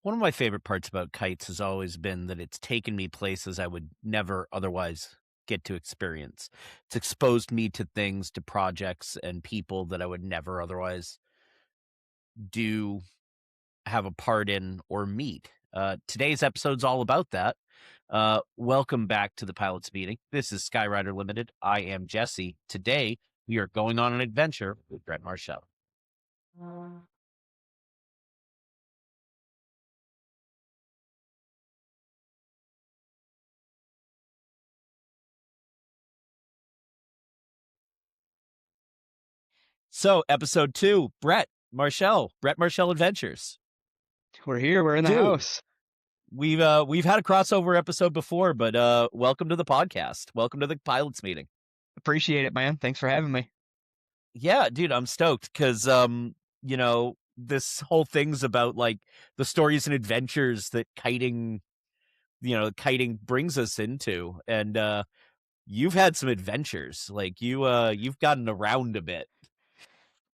One of my favorite parts about kites has always been that it's taken me places I would never otherwise get to experience. It's exposed me to things, to projects and people that I would never otherwise do have a part in or meet. Today's episode's all about that. Welcome back to the Pilots Meeting. This is Skyrider Limited. I am Jesse. Today, we are going on an adventure with Brett Marchel. So, episode 2, Brett Marchel Adventures. We're here. We're in the Dude. house. We've had a crossover episode before, but welcome to the podcast. Welcome to the Pilots Meeting. Appreciate it, man. Thanks for having me. Yeah, dude, I'm stoked because this whole thing's about like the stories and adventures that kiting brings us into, and you've had some adventures. Like you've gotten around a bit.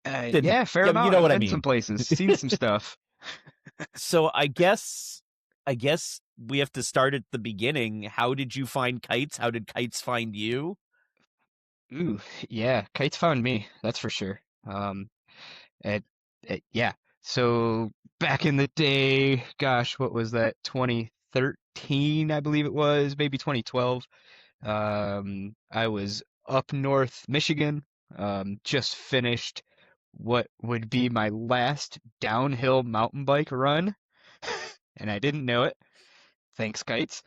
Yeah, fair amount. You know I've what I been mean. some places, seen some stuff. So I guess we have to start at the beginning. How did you find kites? How did kites find you? Ooh, yeah, kites found me. That's for sure. Yeah. So back in the day, gosh, what was that? 2013, I believe it was, maybe 2012. I was up north Michigan. Just finished what would be my last downhill mountain bike run, and I didn't know it. Thanks, kites.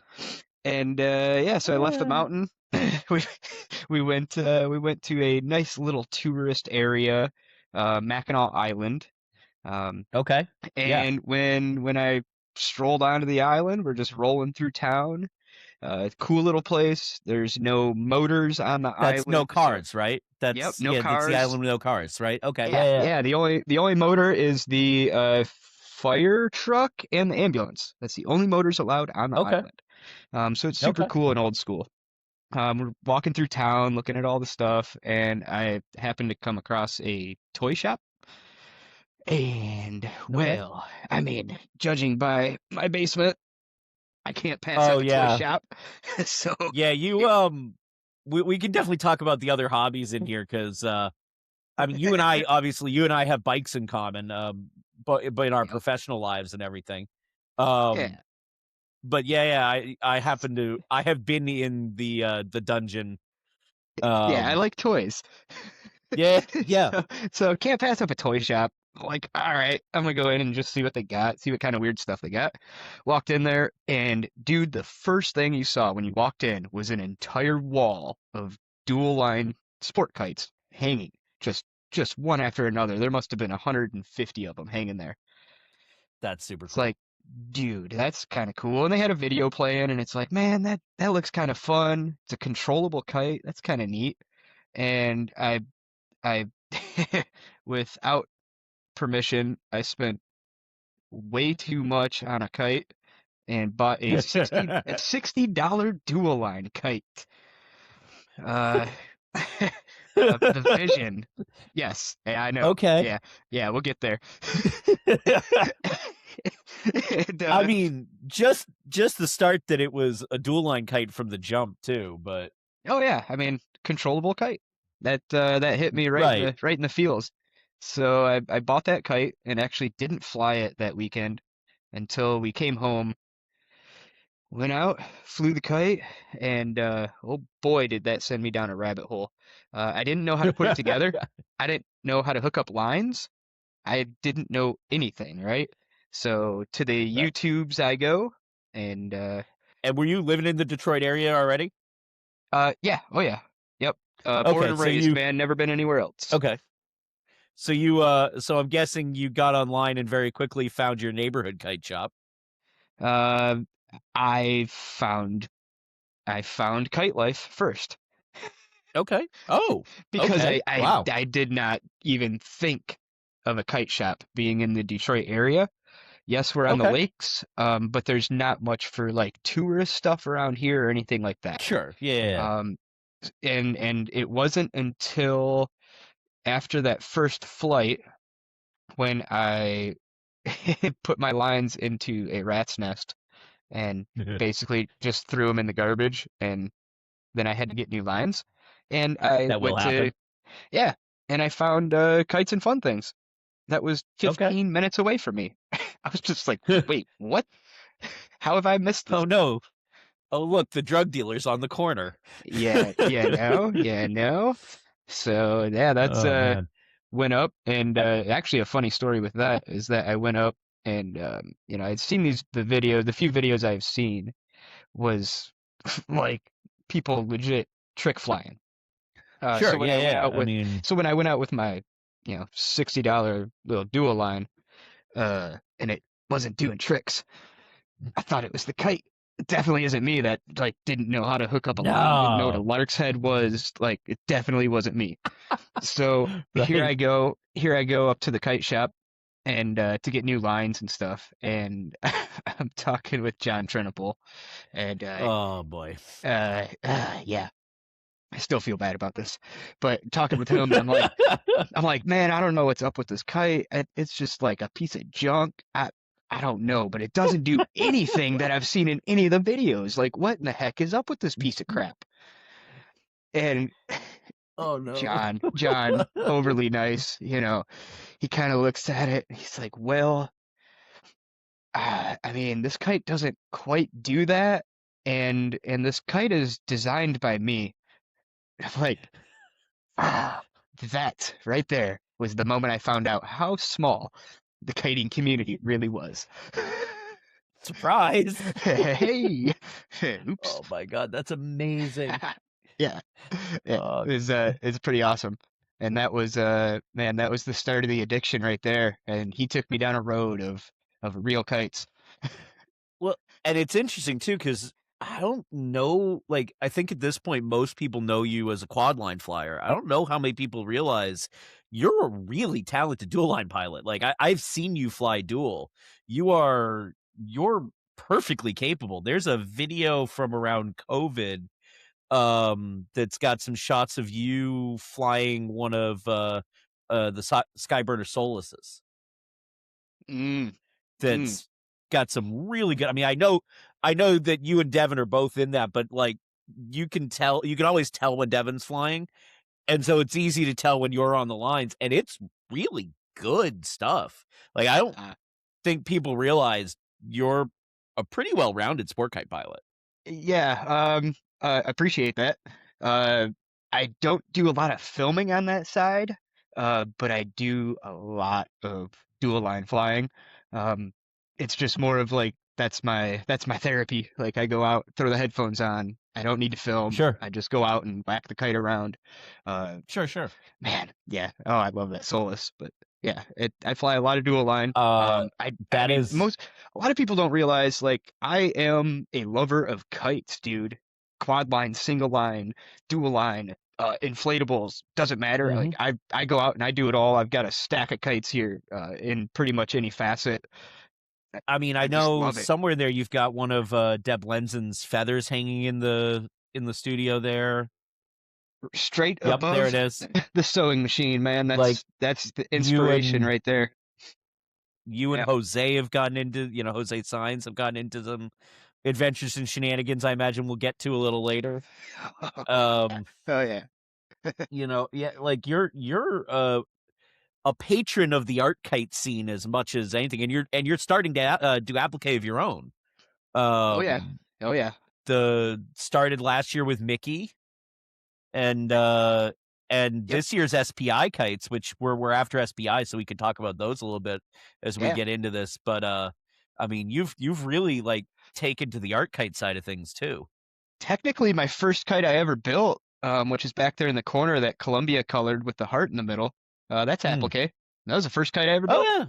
And yeah, so I left the mountain. we we went to a nice little tourist area, Mackinac Island. Okay. And when I strolled onto the island, we're just rolling through town. Cool little place. There's no motors on the island. That's no cars, right? Yep, no cars. That's the island with no cars, right? Okay. Yeah. The only motor is the fire truck and the ambulance. That's the only motors allowed on the island. So it's super cool and old school. We're walking through town, looking at all the stuff, and I happened to come across a toy shop. And well, I mean, judging by my basement, I can't pass up a toy shop. So yeah, we can definitely talk about the other hobbies in here because I mean, you and I have bikes in common, but in our professional lives and everything. But I have been in the dungeon. Yeah, I like toys. Yeah. So can't pass up a toy shop. Like, all right, I'm gonna go in and just see what they got, see what kind of weird stuff they got. Walked in there, and dude, the first thing you saw when you walked in was an entire wall of dual line sport kites hanging, just one after another. There must have been 150 of them hanging there. That's super cool. It's like, dude, that's kind of cool. And they had a video playing, and it's like, man, that looks kind of fun. It's a controllable kite. That's kind of neat. And I without permission, I spent way too much on a kite and bought a $60 dual line kite. The Vision. Yes, I know. Okay. Yeah, we'll get there. And, I mean, just the start that it was a dual line kite from the jump too, but oh yeah, I mean, controllable kite. That hit me right in the feels. So I bought that kite and actually didn't fly it that weekend until we came home. Went out, flew the kite, and oh boy, did that send me down a rabbit hole. I didn't know how to put it together. I didn't know how to hook up lines. I didn't know anything, right? So to the YouTubes I go, and were you living in the Detroit area already? Yeah, oh yeah, yep. Born and raised, man, never been anywhere else. Okay. So so I'm guessing you got online and very quickly found your neighborhood kite shop. I found Kite Life first. Okay. Oh, because I did not even think of a kite shop being in the Detroit area. Yes, we're on the lakes, but there's not much for like tourist stuff around here or anything like that. Sure. Yeah. And it wasn't until after that first flight when I put my lines into a rat's nest and basically just threw them in the garbage, and then I had to get new lines. And I That will went to, happen. yeah, and I found Kites and Fun Things. That was Okay. 15 minutes away from me. I was just like, wait, what? How have I missed this? Oh no. Oh look, the drug dealer's on the corner. Yeah, yeah, no, yeah, no. So yeah, that's Oh man. went up, and actually a funny story with that is that I went up and I'd seen the few videos I've seen was like people legit trick flying. Sure, So when yeah, I went yeah. out I with mean, so when I went out with my $60 little dual line, and it wasn't doing tricks, I thought it was the kite. It definitely isn't me that like didn't know how to hook up a line, didn't know what a no. lark's head was. Like it definitely wasn't me. So Right. here I go up to the kite shop and to get new lines and stuff. And I'm talking with John Trinaple, and Oh boy. yeah, I still feel bad about this. But talking with him, I'm like, man, I don't know what's up with this kite. It's just like a piece of junk. I don't know, but it doesn't do anything that I've seen in any of the videos. Like, what in the heck is up with this piece of crap? And Oh no. John, overly nice, he kind of looks at it. He's like, well, I mean, this kite doesn't quite do that, and this kite is designed by me. I'm like, ah, that right there was the moment I found out how small the kiting community really was. Surprise. Hey, oops. Oh my god, that's amazing. Yeah, yeah, Uh, it's pretty awesome. And that was man, that was the start of the addiction right there. And he took me down a road of real kites. well, and it's interesting too because I don't know. Like, I think at this point, most people know you as a quad line flyer. I don't know how many people realize you're a really talented dual line pilot. Like, I've seen you fly dual. You're perfectly capable. There's a video from around COVID that's got some shots of you flying one of the Skyburner Solaces Mm, mm. that's got some really good. I mean, I know that you and Devin are both in that, but like you can always tell when Devin's flying, and so it's easy to tell when you're on the lines, and it's really good stuff. Like, I don't Uh, think people realize you're a pretty well-rounded sport kite pilot. yeah, appreciate that. Uh, I don't do a lot of filming on that side, but I do a lot of dual line flying. Um, it's just more of like that's my therapy. Like I go out, throw the headphones on. I don't need to film. Sure, I just go out and whack the kite around. Uh, sure. Man, yeah. Oh, I love that Solus. But yeah, I fly a lot of dual line. Uh, I that mean, is, a lot of people don't realize like I am a lover of kites, dude. Quad line, single line, dual line, inflatables, doesn't matter. Like mhm. I go out and I do it all. I've got a stack of kites here, in pretty much any facet. I, I mean, I I just know love it. somewhere there you've got one of Deb Lenzen's feathers hanging in the studio there. Straight Yep, there it above is. the sewing machine, man. Like That's the you inspiration and right there. you and Yeah. Jose have gotten into, Jose Signs have gotten into some adventures and shenanigans. I imagine we'll get to a little later. Um, Oh yeah. yeah, like you're a patron of the art kite scene as much as anything, and you're starting to do applique of your own. Oh yeah. Um, Oh yeah. the started last year with Mickey and Yep. this year's SPI kites, which we're after SPI, so we could talk about those a little bit as we Yeah. get into this. But I mean, you've really like taken to the art kite side of things too. Technically, my first kite I ever built, which is back there in the corner, that Columbia colored with the heart in the middle. That's Hmm. applique. That was the first kite I ever Oh built. yeah,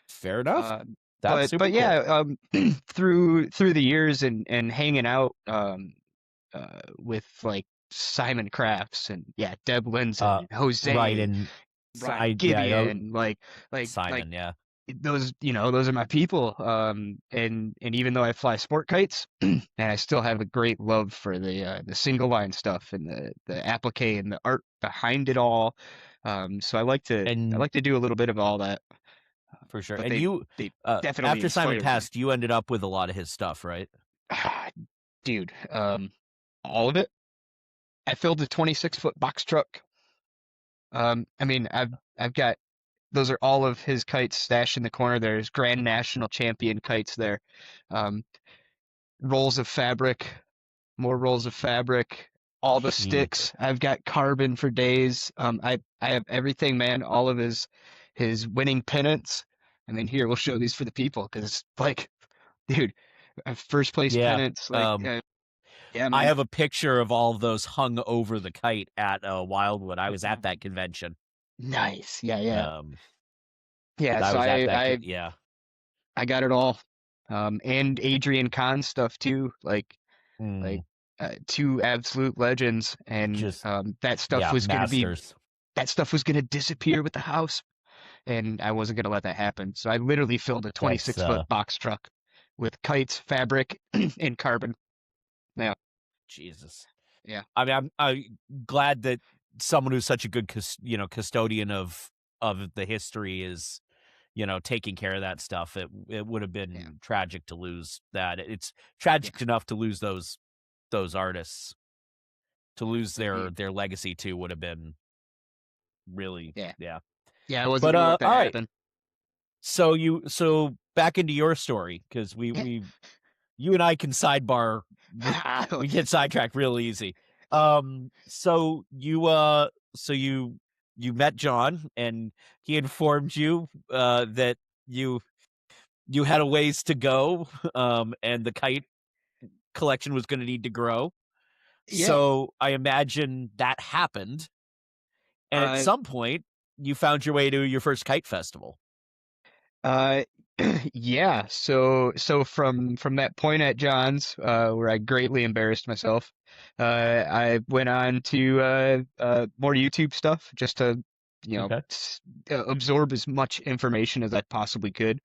fair enough. Uh, That's but super yeah, cool. through the years and hanging out with like Simon Crafts and yeah, Deb Linson Uh, and right, Jose, and Ron yeah, I know Gibeon, like Simon. Yeah, those are my people. And even though I fly sport kites, and I still have a great love for the single line stuff and the applique and the art behind it all. So I like to and do a little bit of all that. for sure. But And they you, they definitely after Simon inspired me. passed, you ended up with a lot of his stuff, right? Dude, all of it. I filled a 26-foot box truck. I mean, I've got those are all of his kites stashed in the corner. There's Grand National Champion kites there. Um, rolls of fabric, more rolls of fabric, all the Gee. sticks. I've got carbon for days. I have everything, man. All of his winning pennants. I mean, here we'll show these for the people because like, dude, first place Yeah. pennants. Like, Um, yeah, I man. have a picture of all of those hung over the kite at Wildwood. I was at that convention. Nice. Yeah, yeah, Um, yeah. I So was at that. I Yeah. I got it all. And Adrian Kahn stuff too. Like Mm, two absolute legends, and just that stuff yeah, was gonna be masters. that stuff was gonna disappear with the house, and I wasn't gonna let that happen. So I literally filled a That's 26-foot box truck with kites, fabric, and carbon. Yeah, Jesus. yeah, I mean, I'm glad that someone who's such a good, custodian of the history is, taking care of that stuff. It would have yeah, been tragic to lose that. It's yeah. tragic enough to lose those artists. To lose their Agreed. their legacy too would have been really, Yeah, yeah. yeah. I wasn't But gonna let all that right. happen. So back into your story because Yeah. you and I can sidebar. We get sidetracked real easy. So you met John and he informed you that you you had a ways to go and the kite collection was going to need to grow. Yeah. So I imagine that happened, and at Uh, some point you found your way to your first kite festival. Uh, yeah. So from that point at John's, where I greatly embarrassed myself, I went on to more YouTube stuff just to, Okay. absorb as much information as I possibly could.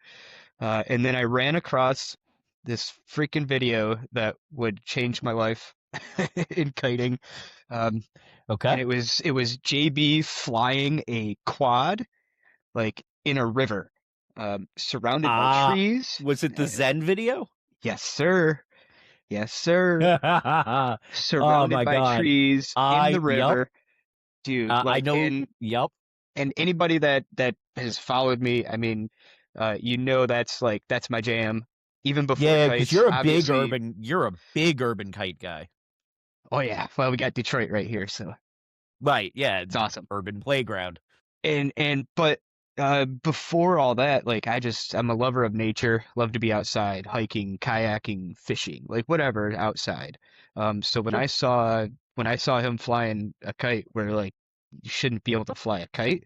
And then I ran across this freaking video that would change my life in kiting. Um, Okay. and it was JB flying a quad like in a river, surrounded by Ah, trees. was it the Zen video? Yes, sir. Yes, sir. Oh Surrounded my by god. trees in the Yep. river, dude. I Like, know. and Yep. and anybody that has followed me, I mean, that's my jam. Even before Yeah, because kites, obviously. you're a big urban kite guy. Oh yeah. Well, we got Detroit right here, so Right. Yeah. it's awesome. Urban playground. But before all that, like I'm a lover of nature, love to be outside, hiking, kayaking, fishing, like whatever outside. So Sure. when I saw him flying a kite where like you shouldn't be able to fly a kite,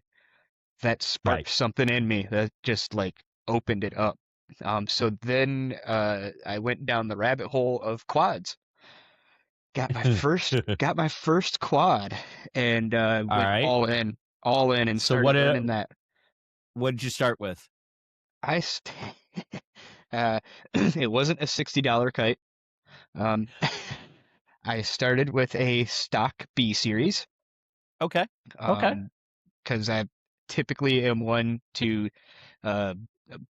that Right. sparked something in me that just like opened it up. So then I went down the rabbit hole of quads. Got my first quad and All went right. all in and So started learning that. what did you start with? I st uh, it wasn't a $60 kite. Um, I started with a stock B series, Okay. Okay. um, because I typically am one to uh,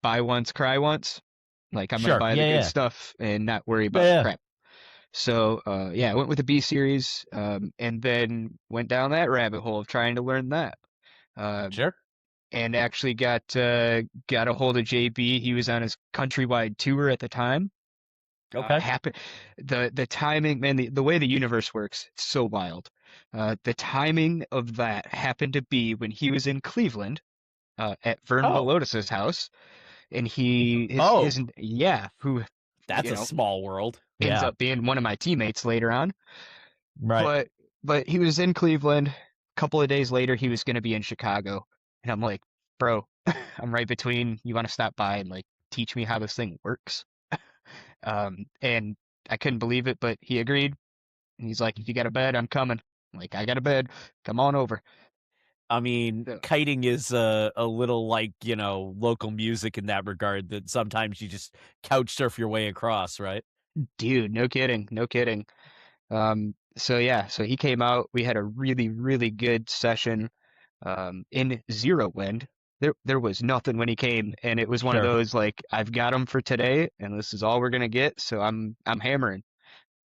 buy once, cry once. Like I'm gonna Sure. buy the Yeah. good Yeah. stuff and not worry Yeah. about the Yeah. crap. So yeah, I went with the B series, and then went down that rabbit hole of trying to learn that. Uh, Sure. and actually got a hold of JB. He was on his countrywide tour at the time. Okay. Happen the timing, man, the way the universe works, it's so wild. The timing of that happened to be when he was in Cleveland, at Vern Oh. Melodis's house, and he his Oh. yeah, who That's a small world. ends Yeah. up being one of my teammates later on. Right. But he was in Cleveland. A couple of days later, he was going to be in Chicago, and I'm like, bro, I'm right between. You want to stop by and like teach me how this thing works? And I couldn't believe it, but he agreed. And he's like, if you got a bed, I'm coming. I'm like, I got a bed. Come on over. I mean, So, kiting is a little like, local music in that regard that sometimes you just couch surf your way across, right? dude, no kidding, no kidding. So yeah, so he came out. We had a really, really good session in zero wind. there was nothing when he came, and it was one of Sure. those like I've got him for today, and this is all we're gonna get, so I'm hammering.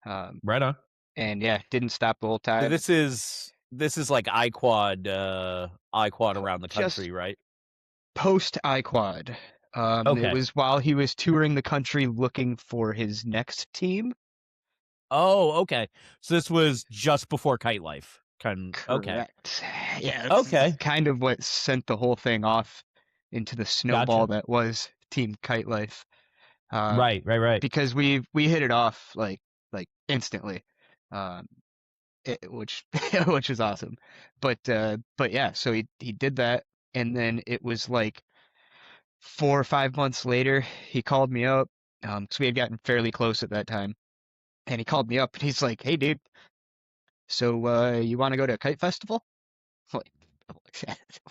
Um, Right on. and yeah, didn't stop the whole So time. this is like iQuad around the Just country, right? post iQuad. It Okay. was while he was touring the country looking for his next team. Oh, okay. So this was just before Kite Life. Okay. Correct. Yeah, that's Okay. kind of what sent the whole thing off into the snowball Gotcha. that was Team Kite Life. Right, right, right. Because we hit it off like instantly, um, which which is awesome. But yeah, so he did that, and then it was like 4 or 5 months later, he called me up, because we had gotten fairly close at that time, and he called me up and he's like, "Hey, dude, so you want to go to a kite festival?" I'm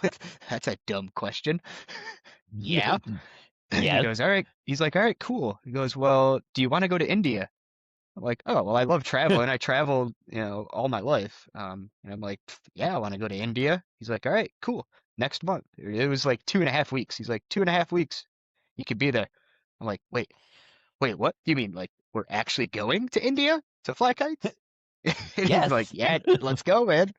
like, that's a dumb question. Yeah. He Yes. goes, all right. He's like, all right, cool. He goes, well, do you want to go to India? I'm like, oh, well, I love traveling. I traveled, all my life. And I'm like, yeah, I want to go to India. He's like, all right, cool. Next month. It was like 2.5 weeks. He's like, 2.5 weeks. You could be there. I'm like, wait, what? You mean like we're actually going to India to fly kites? And he's like, Yes. yeah, let's go, man.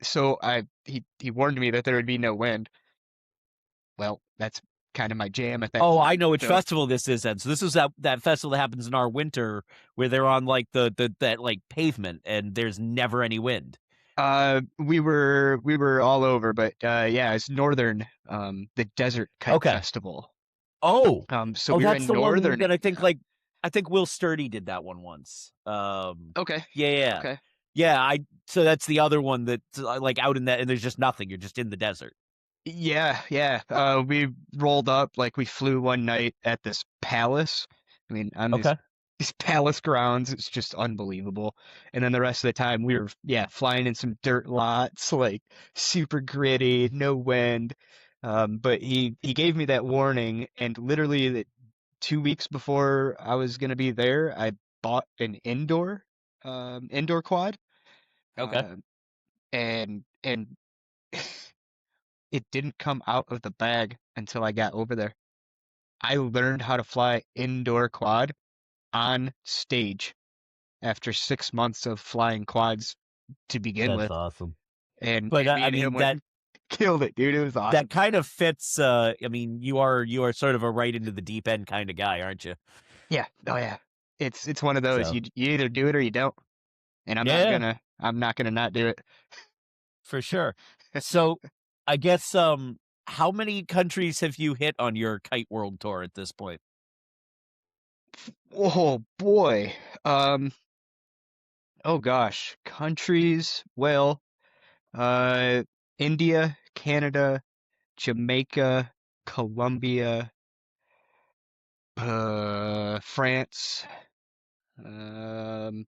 So he warned me that there would be no wind. Well, that's kind of my jam at that Oh, I point. know which So festival this is then. So this is that festival that happens in our winter where they're on like the that like pavement and there's never any wind. we were all over, but yeah, it's northern, the Desert Kite Okay. Festival. Oh. So Oh, we were that's in the one northern that India. I think Will Sturdy did that one once. Okay, Yeah, yeah. okay. Yeah, I so that's the other one that's like out in that and there's just nothing. You're just in the desert. Yeah, yeah. We rolled up, like we flew one night at this palace. I mean, on these Okay. these palace grounds, it's just unbelievable. And then the rest of the time we were, yeah, flying in some dirt lots, like super gritty, no wind. But he gave me that warning, and literally 2 weeks before I was gonna be there, I bought an indoor quad. Okay. Um, and it didn't come out of the bag until I got over there. I learned how to fly indoor quad on stage after 6 months of flying quads to begin That's with. awesome. But And me I and him mean went that and killed it, dude. It was that awesome. kind of fits I mean you are sort of a right into the deep end kind of guy, aren't you? Yeah. Oh yeah. It's one of those. So, You either do it or you don't. And yeah, I'm not gonna not do it. for sure. So, I guess how many countries have you hit on your Kite World tour at this point? Oh boy. Um, oh gosh. Countries. Well, uh India, Canada, Jamaica, Colombia, France. Um,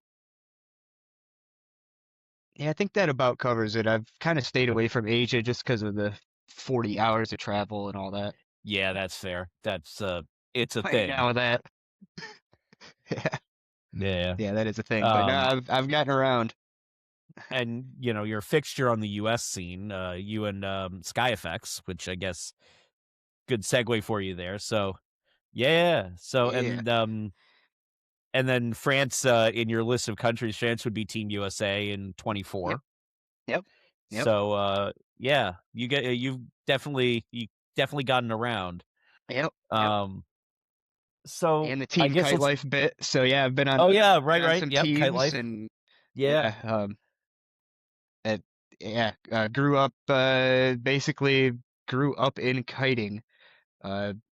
yeah, I think that about covers it. I've kind of stayed away from Asia just because of the 40 hours of travel and all that. Yeah, that's fair. That's it's a I ain't thing. down with that. Yeah, Yeah. yeah, that is a thing. But no, Um I've gotten around. and your fixture on the US scene, you and SkyFX, which I guess good segue for you there. So, yeah. So Yeah. and then France in your list of countries, France would be Team USA in Yep. 24. Yep. Yep. So yeah, you definitely gotten around. Yep. Yep. Um so And the I team guess kite let's life bit. So yeah, Oh yeah, been right, on right. some Yep, Kite teams, Life. and Yeah, yeah, uh, yeah, grew up, basically grew up in kiting,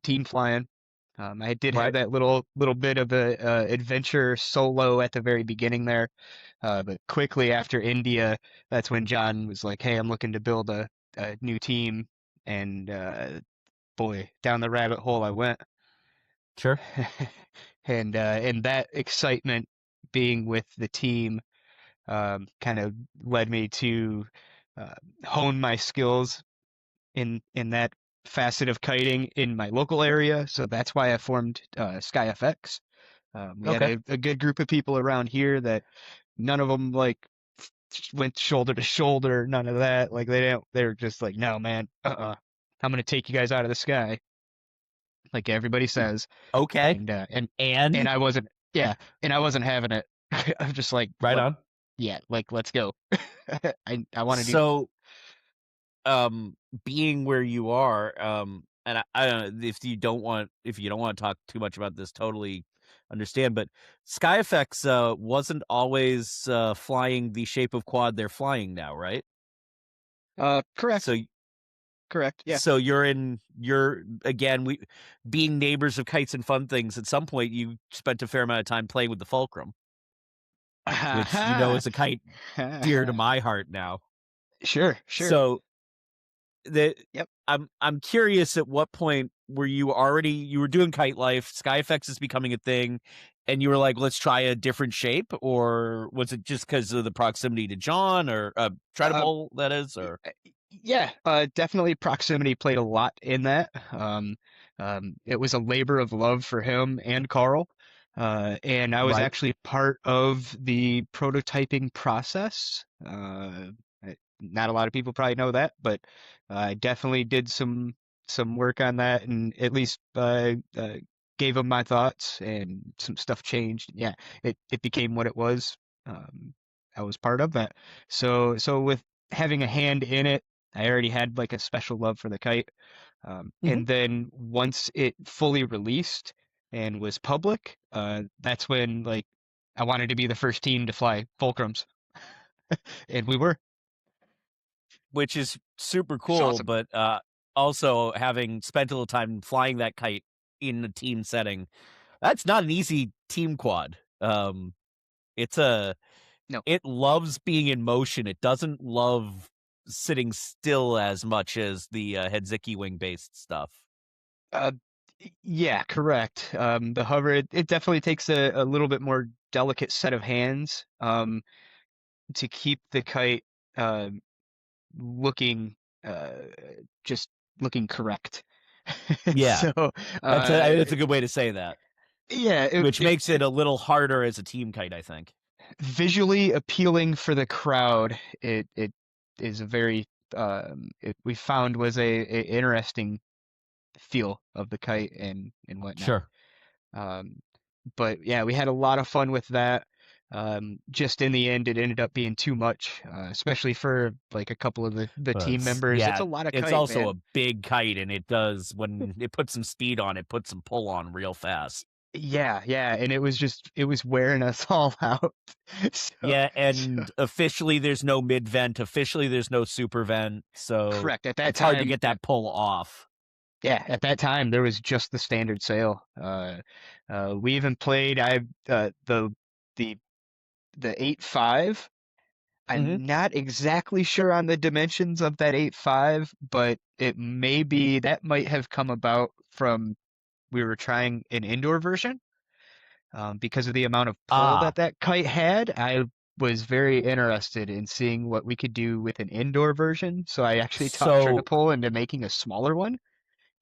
team flying. I did have right. that little bit of a adventure solo at the very beginning there, but quickly after India, that's when John was like, "Hey, I'm looking to build a new team," and boy, down the rabbit hole I went. Sure. And that excitement being with the team, kind of led me to uh, hone my skills in that facet of kiting in my local area. So that's why I formed SkyFX. We had Okay. a good group of people around here that none of them like went shoulder to shoulder, none of that. Like they don't, they're just like, no, man, uh-uh. I'm gonna take you guys out of the sky, like everybody says. Okay. And And I wasn't, yeah, and I wasn't having it. I'm just like, right on. yeah, like let's go. I want to do this. So, being where you are, and I don't know if you don't want to talk too much about this, totally understand, but SkyFX wasn't always flying the shape of quad they're flying now, right? Correct, So correct, yeah. so you're again, we being neighbors of Kites and Fun Things, at some point you spent a fair amount of time playing with the fulcrum, which you know Ha is a kite dear to ha. my heart now. Sure, sure. So that Yep. I'm curious, at what point were you were doing kite life, SkyFX is becoming a thing, and you were like, let's try a different shape, or was it just because of the proximity to John, or try to Uh, pull, that is, y- or uh, yeah, definitely proximity played a lot in that. It was a labor of love for him and Carl. And I was right? actually part of the prototyping process. Not a lot of people probably know that, but I definitely did some work on that, and at least gave him my thoughts, and some stuff changed. Yeah, it became what it was. Um, I was part of that. So with having a hand in it, I already had like a special love for the kite. Hmm. And then once it fully released and was public, that's when like I wanted to be the first team to fly fulcrums, and we were. Which is super It's cool, awesome. but also having spent a little time flying that kite in a team setting, that's not an easy team quad. It's a No, it loves being in motion. It doesn't love sitting still as much as the Hedziki wing based stuff. uh, yeah, correct. The hover, it definitely takes a little bit more delicate set of hands, to keep the kite, uh, looking, uh, just looking correct. Yeah, So, that's a good way to say that. yeah, Which makes it a little harder as a team kite, I think. visually appealing for the crowd. It is a very, we found was a interesting feel of the kite and whatnot. Sure. Um, but yeah, we had a lot of fun with that. Just in the end, it ended up being too much, especially for like a couple of the But team members. It's yeah, a lot of it's kite, also a man. big kite, and it does, when it puts some speed on, it puts some pull on real fast. Yeah, yeah, and it was wearing us all out. So, Yeah, so and officially there's no mid vent. Officially there's no super vent, so correct. At that it's hard to time, get that pull off. yeah, at that time there was just the standard sail. We even played I the the 8.5. Hmm. I'm not exactly sure on the dimensions of that 8.5, but it may be that might have come about from we were trying an indoor version, because of the amount of pull Ah, that that kite had. I was very interested in seeing what we could do with an indoor version, so I actually talked so Turnipole into making a smaller one,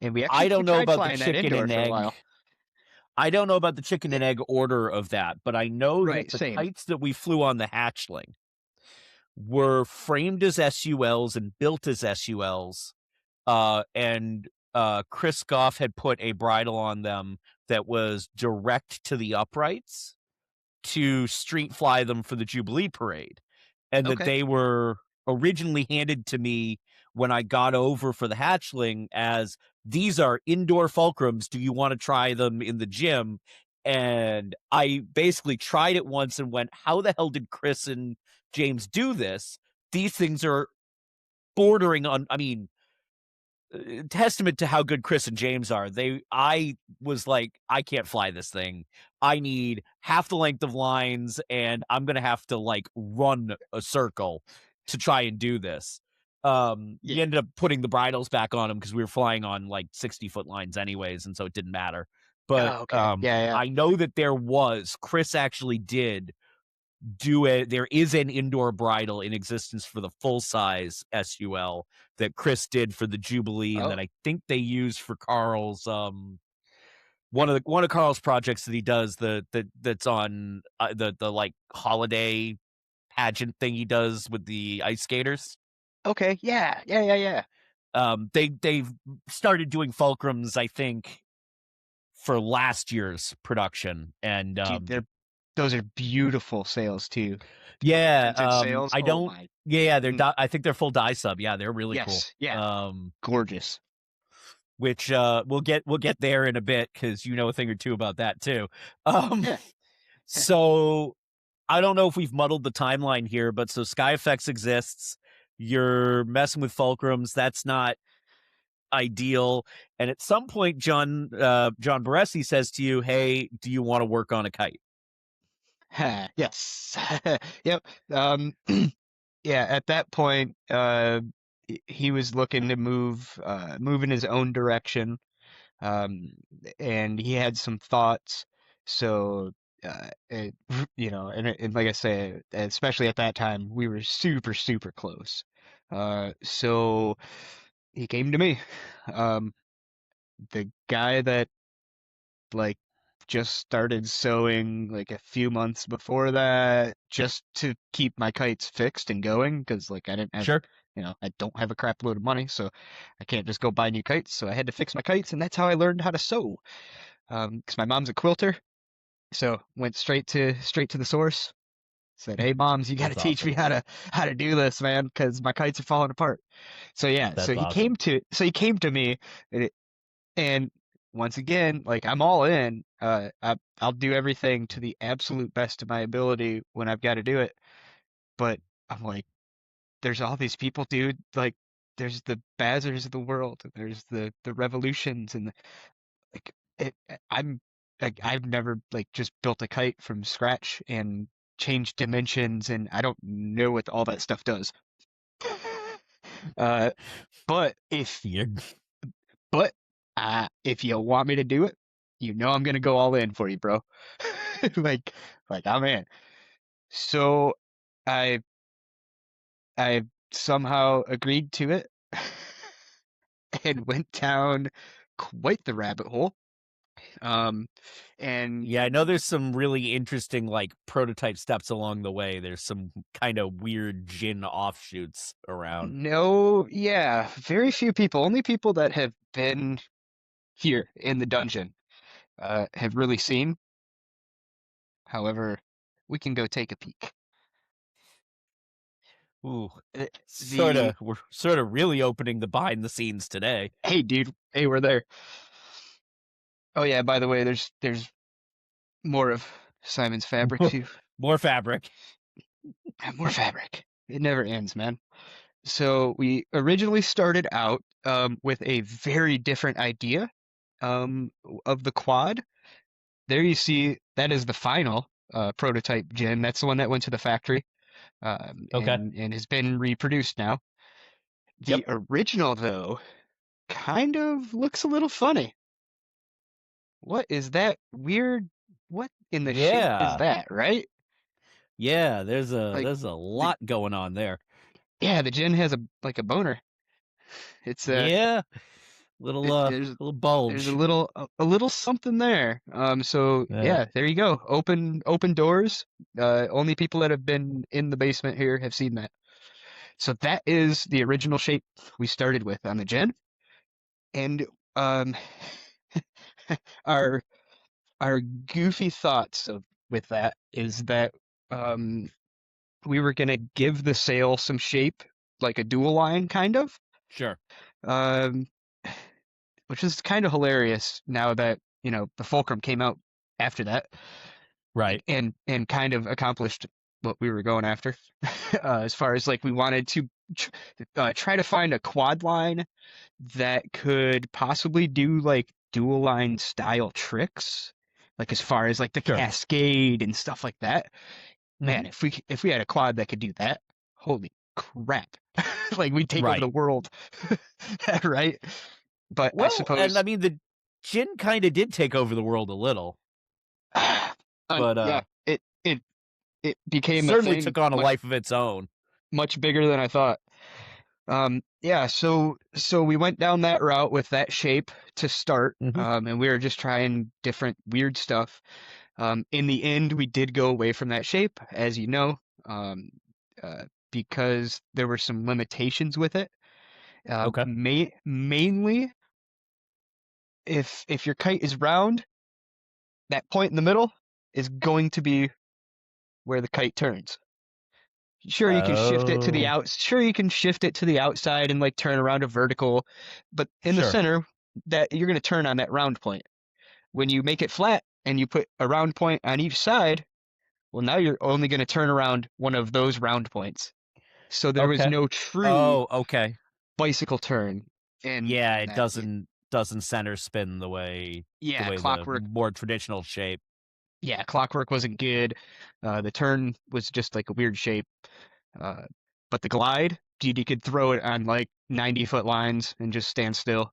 and we I actually don't know tried about the flying that chicken indoor and for a egg. while. I don't know about the chicken Yeah, and egg order of that, but I know that right, the same. kites that we flew on the hatchling were framed as SULs and built as SULs. And Chris Goff had put a bridle on them that was direct to the uprights to street fly them for the Jubilee Parade, and that Okay. they were originally handed to me when I got over for the hatchling as, these are indoor fulcrums. Do you want to try them in the gym? And I basically tried it once and went, how the hell did Chris and James do this? These things are bordering on, I mean, testament to how good Chris and James are. I was like, I can't fly this thing. I need half the length of lines, and I'm gonna have to like run a circle to try and do this. We Yeah. ended up putting the bridles back on them because we were flying on like 60-foot lines anyways, and so it didn't matter. But Oh, okay. Yeah, yeah. I know that Chris actually did do it. There is an indoor bridle in existence for the full size SUL that Chris did for the Jubilee, and that Oh, I think they use for Carl's one of Carl's projects that he does, that's on the like holiday pageant thing he does with the ice skaters. okay. Yeah, yeah, yeah, yeah. They've started doing fulcrums, I think, for last year's production, and Dude, those are beautiful sails too. yeah, Vintage sails. I Oh don't. my. Yeah, they're. Mm, I think they're full die sub. Yeah, they're really cool. yes. Yeah. Gorgeous. Which we'll get there in a bit because you know a thing or two about that too. Um, Yeah. so I don't know if we've muddled the timeline here, but so SkyFX exists. You're messing with fulcrums. That's not ideal. And at some point, John Barresi says to you, "Hey, do you want to work on a kite?" Yes. Yep. Um, yeah, at that point, he was looking to move in his own direction. Um, and he had some thoughts. So, and like I say, especially at that time, we were super, super close. So he came to me. Um, the guy that like just started sewing like a few months before that just to keep my kites fixed and going because like I didn't have Sure. I don't have a crap load of money, so I can't just go buy new kites. So I had to fix my kites, and that's how I learned how to sew. Because my mom's a quilter, so went straight to the source. Said, "Hey, moms, you got to That's teach me awesome. how to do this, man, because my kites are falling apart." So yeah, That's awesome. so he came to me, and and once again, like I'm all in. I'll do everything to the absolute best of my ability when I've got to do it. But I'm like, there's all these people, dude. Like, there's the Bazzers of the world. There's the Revolutions, and like I'm like I've never like just built a kite from scratch and changed dimensions, and I don't know what all that stuff does. Uh, but You're, But if you want me to do it, you know I'm gonna go all in for you, bro. Like I'm in. So I I somehow agreed to it and went down quite the rabbit hole. Um and yeah, I know there's some really interesting like prototype steps along the way. There's some kind of weird Djinn offshoots around. no, yeah, very few people, only people that have been here in the dungeon have really seen. However, we can go take a peek. Ooh, Uh, sort The of. We're sort of really opening the behind the scenes today. Hey, dude, hey, we're there. Oh yeah, by the way, there's more of Simon's fabric too. More fabric. More fabric. It never ends, man. So we originally started out with a very different idea of the quad. There you see that is the final prototype Djinn. That's the one that went to the factory Okay. and has been reproduced now. Yep. The original, though, kind of looks a little funny. What is that weird? What in the shape is Yeah. that, right? Yeah, there's a Like there's a the lot going on there. yeah, the Djinn has a like a boner. It's Yeah. Little there's little there's bulge. a little something there. So Yeah. yeah, there you go. Open doors. Only people that have been in the basement here have seen that. So that is the original shape we started with on the Djinn, and um, our our goofy thoughts of with that is that um we were gonna give the sail some shape, like a dual line kind of. Sure. Um, which is kind of hilarious now that, the Fulcrum came out after that, like Right. and kind of accomplished what we were going after. As far as like we wanted to try to find a quad line that could possibly do like dual line style tricks, like as far as like the Sure. cascade and stuff like that. Hmm. Man, if we had a quad that could do that, holy crap. Like we'd take over Right. the world. Right? But I Well, and I suppose mean the Jin kind of did take over the world a little, but yeah, it became a certainly thing took on a much life of its own. much bigger than I thought. Yeah, so we went down that route with that shape to start, Hmm. and we were just trying different weird stuff. In the end, we did go away from that shape, as you know, um, because there were some limitations with it. Okay. Mainly, if your kite is round, that point in the middle is going to be where the kite turns. Sure, you can shift it to the Oh, out. Sure, you can shift it to the outside and like turn around a vertical, but in the sure. center, that you're going to turn on that round point. When you make it flat and you put a round point on each side, well, now you're only going to turn around one of those round points. So there was Okay. no true Oh, okay. bicycle turn, and Yeah, it that, doesn't center spin the yeah, way the clockwork. more traditional shape. Yeah, clockwork wasn't good. The turn was just like a weird shape. Uh, but the glide, dude, you could throw it on like 90-foot lines and just stand still.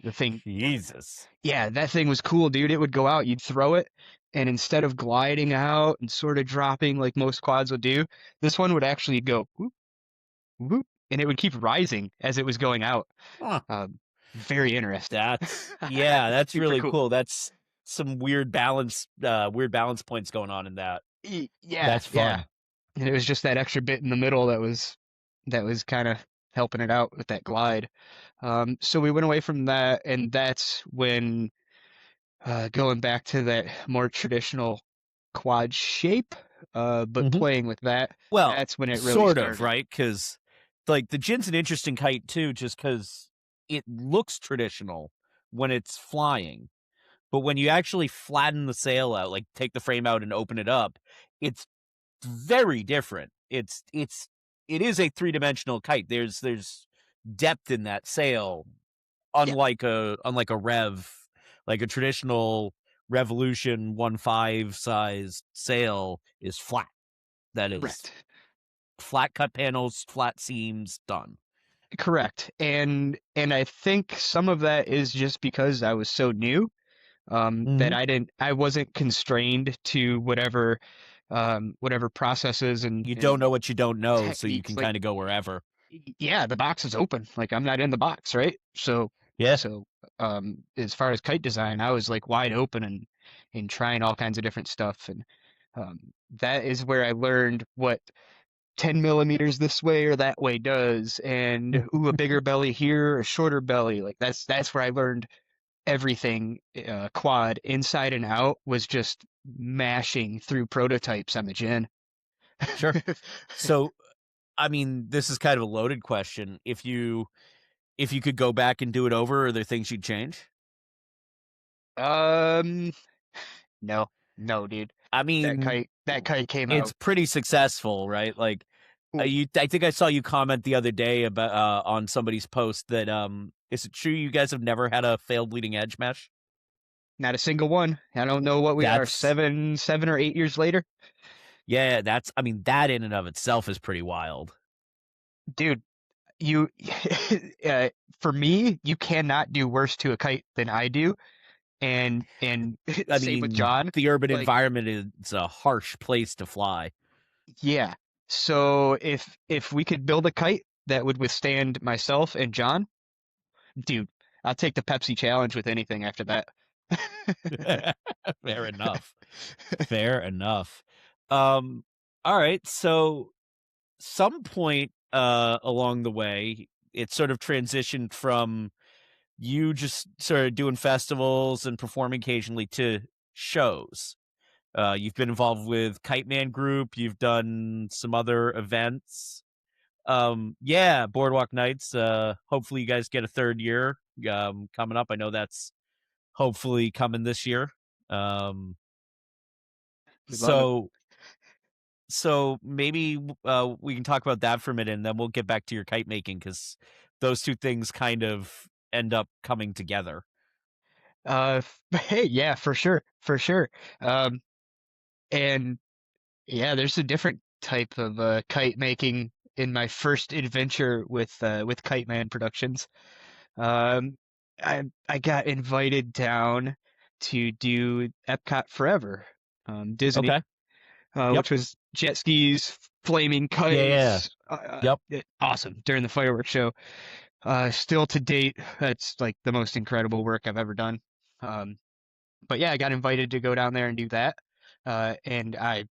The thing, Jesus. yeah, that thing was cool, dude. It would go out, you'd throw it, and instead of gliding out and sort of dropping like most quads would do, this one would actually go whoop, whoop, and it would keep rising as it was going out. Huh. Um, Very interesting. Yeah, that's Super really cool. cool. That's some weird balance points going on in that. Yeah, That's yeah. fun. And it was just that extra bit in the middle that was kind of helping it out with that glide. So we went away from that, and that's when going back to that more traditional quad shape, but Hmm. playing with that, Well, that's when it really sort of, started. right? Because like the Djinn's an interesting kite too, just because it looks traditional when it's flying, but when you actually flatten the sail out, like take the frame out and open it up, it's very different. It is a three-dimensional kite. There's depth in that sail, Yeah, unlike a rev, like a traditional Revolution 1.5 size sail is flat. That is correct. flat cut panels, flat seams, done. Correct. And I think some of that is just because I was so new, that Hmm. I wasn't constrained to whatever processes You don't know and what you don't know, so you techniques. can Like, kind of go wherever. yeah, the box is open. Like, I'm not in the box, right? Yeah, So as far as kite design, I was like wide open and trying all kinds of different stuff. And um, that is where I learned what 10 millimeters this way or that way does. And ooh, a bigger belly here, a shorter belly. Like that's where I learned everything. Quad inside and out was just mashing through prototypes on the Djinn. sure. So, I mean, this is kind of a loaded question. If you could go back and do it over, are there things you'd change? um, no, no, dude. I mean, That kite came it's out. pretty successful, right? Like, Ooh, I think I saw you comment the other day about on somebody's post that is it true you guys have never had a failed leading edge mesh? not a single one. I don't know what we are, That's 7 or 8 years later. yeah, that's I mean that in and of itself is pretty wild. Dude, you, uh, for me, you cannot do worse to a kite than I do. And I same with mean, John. the urban Like, environment is a harsh place to fly. yeah. So if we could build a kite that would withstand myself and John, dude, I'll take the Pepsi challenge with anything after that. Fair enough. Fair enough. All right, so some point along the way, it sort of transitioned from you just sort of doing festivals and performing occasionally to shows. You've been involved with Kiteman Group. You've done some other events. Yeah, Boardwalk Nights. Hopefully, you guys get a third year coming up. I know that's hopefully coming this year. Um, We love it. so maybe we can talk about that for a minute, and then we'll get back to your kite making because those two things kind of end up coming together. Hey, yeah, for sure, for sure. Um, and yeah, there's a different type of kite making in my first adventure with Kiteman Productions. Um, I got invited down to do Epcot Forever, Disney, Okay. Yep. which was jet skis, flaming Yeah. Yeah. kites, Yep. awesome during the fireworks show. Still to date, that's like the most incredible work I've ever done. Um, but yeah, I got invited to go down there and do that, and I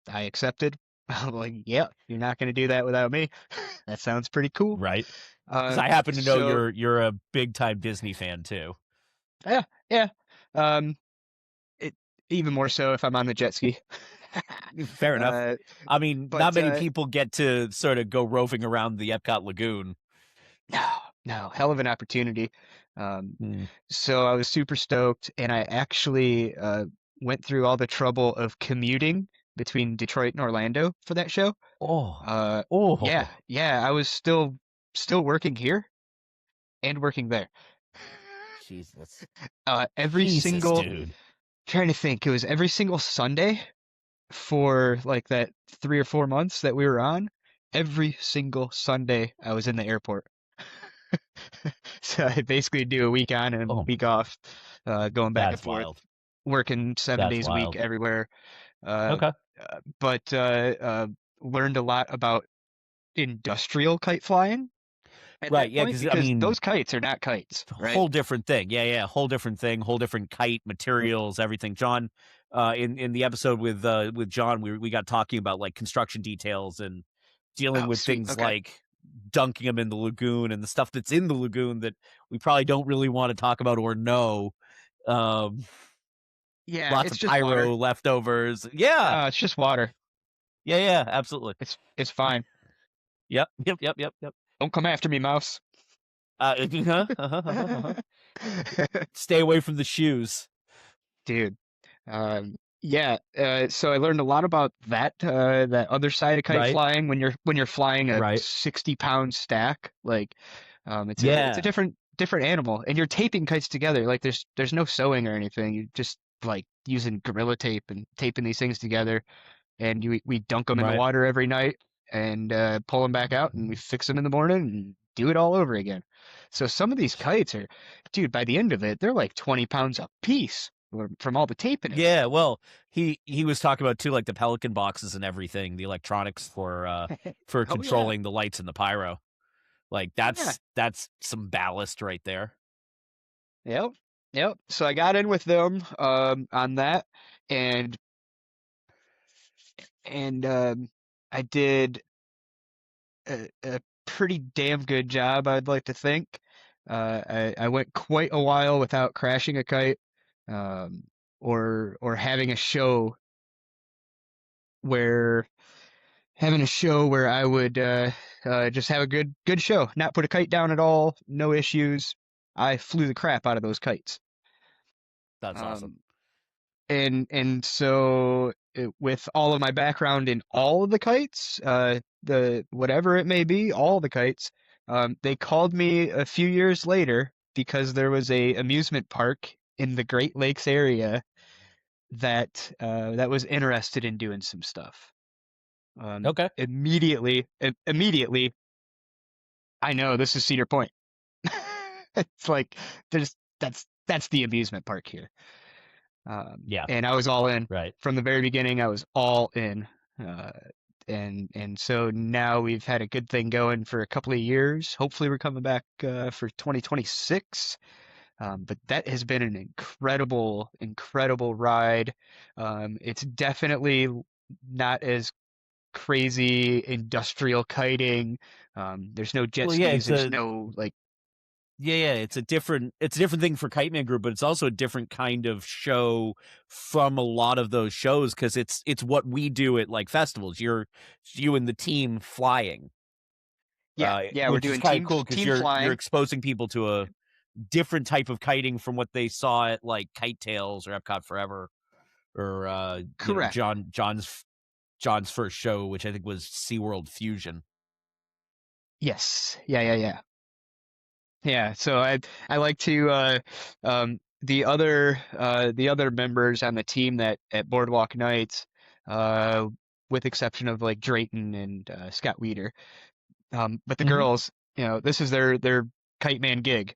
accepted. I'm like, yeah, you're not going to do that without me. That sounds pretty cool. Right. Because I happen to know So you're a big time Disney fan too. yeah, yeah. Um, it even more so if I'm on the jet ski. Fair enough. Uh, I mean, not but many people get to sort of go roving around the Epcot Lagoon. no, no, hell of an opportunity. Um, Hmm. so I was super stoked, and I actually went through all the trouble of commuting between Detroit and Orlando for that show. Oh, Yeah, oh, yeah, I was still working here and working there. Jesus, Every Jesus, single dude. trying to think, it was every single Sunday for like that 3 or 4 months that we were on. Every single Sunday I was in the airport. So I basically do a week on and a Oh, week off, going back and that's forth, wild. working seven That's days a week wild. everywhere. Uh, Okay. but learned a lot about industrial kite flying at Right. that Yeah. point Because I because mean, those kites are not kites, right? whole different thing. Yeah, yeah, whole different thing, whole different kite materials, everything. John, in the episode with John, we got talking about like construction details and dealing Oh, with sweet. things Okay. like dunking them in the lagoon and the stuff that's in the lagoon that we probably don't really want to talk about or know. Um, Yeah, Lots it's of just water. pyro leftovers. Yeah, It's just water. yeah, yeah, absolutely. It's fine. Yep, yep, yep, yep, yep. Don't come after me, mouse. Stay away from the shoes. Dude. Yeah, so I learned a lot about that other side of kite Right, flying when you're flying a right. 60-pound stack. Like, it's a Yeah, different animal, and you're taping kites together. Like, there's no sewing or anything. You just like using Gorilla Tape and taping these things together. And we dunk them in the right. water every night and pull them back out, and we fix them in the morning and do it all over again. So some of these kites are, dude, by the end of it, they're like 20 pounds a piece from all the tape and Yeah, everything. well, he was talking about too, like the Pelican boxes and everything, the electronics for Oh yeah, controlling the lights and the pyro. Like yeah, that's some ballast right there. yep, yep. So I got in with them on that, and and I did a pretty damn good job, I'd like to think. I went quite a while without crashing a kite, um, or where having a show where I would just have a good show, not put a kite down at all, no issues. I flew the crap out of those kites. That's awesome. Um, and so with all of my background in all of the kites, the whatever it may be, all the kites, they called me a few years later because there was a amusement park in the Great Lakes area that was interested in doing some stuff. Okay. Immediately, I know this is Cedar Point. It's like there's that's the amusement park here. Yeah, And I was all in right. from the very beginning. I was all in, uh, and so now we've had a good thing going for a couple of years. Hopefully, we're coming back for 2026. But that has been an incredible ride. It's definitely not as crazy industrial kiting. There's no jet Well, yeah, skis. There's no like, it's a different thing for Kiteman Group, but it's also a different kind of show from a lot of those shows because it's what we do at like festivals. You and the team flying, yeah, we're which is doing kind of cool because team you're flying. exposing people to a different type of kiting from what they saw at like Kite Tales or Epcot Forever or Correct. John's first show, which I think was SeaWorld Fusion. Yes. Yeah. Yeah, so I like to the other members on the team that at Boardwalk Nights, uh, with exception of like Drayton and Scott Weeder, but the Hmm. girls, this is their kite man gig,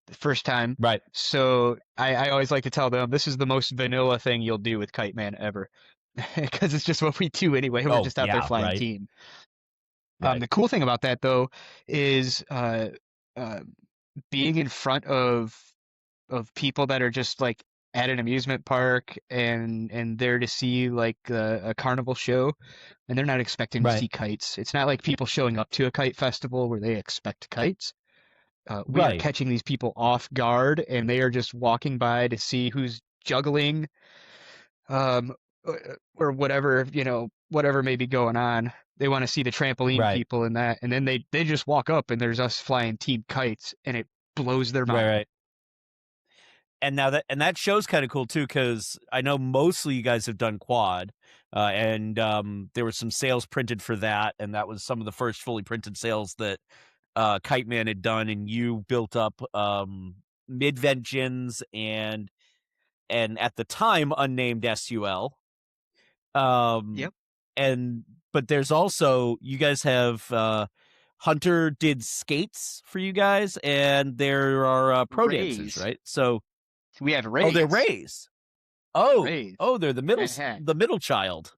the first time. Right. So I always like to tell them this is the most vanilla thing you'll do with Kite Man ever, because it's just what we do anyway. We're Oh just out there yeah. flying Right. team. Right. The cool thing about that though is uh, being in front of people that are just like at an amusement park and there to see like a carnival show, and they're not expecting to Right. see kites. It's not like people showing up to a kite festival where they expect kites. We are Right. catching these people off guard, and they are just walking by to see who's juggling, um, or whatever, whatever may be going on. They want to see the trampoline Right. people and that, and then they just walk up, and there's us flying team kites, and it blows their Right. mind. Right. And now that show's kind of cool too, because I know mostly you guys have done quad, and there was some sales printed for that, and that was some of the first fully printed sales that Kite Man had done, and you built up mid-vent Djinns and at the time unnamed SUL. Um, Yep. and but there's also you guys have Hunter did skates for you guys, and there are pro dancers, Rays. right? So We have oh, they're rays. Rays. Oh, Rays. oh, they're Uh-huh. the middle child. Oh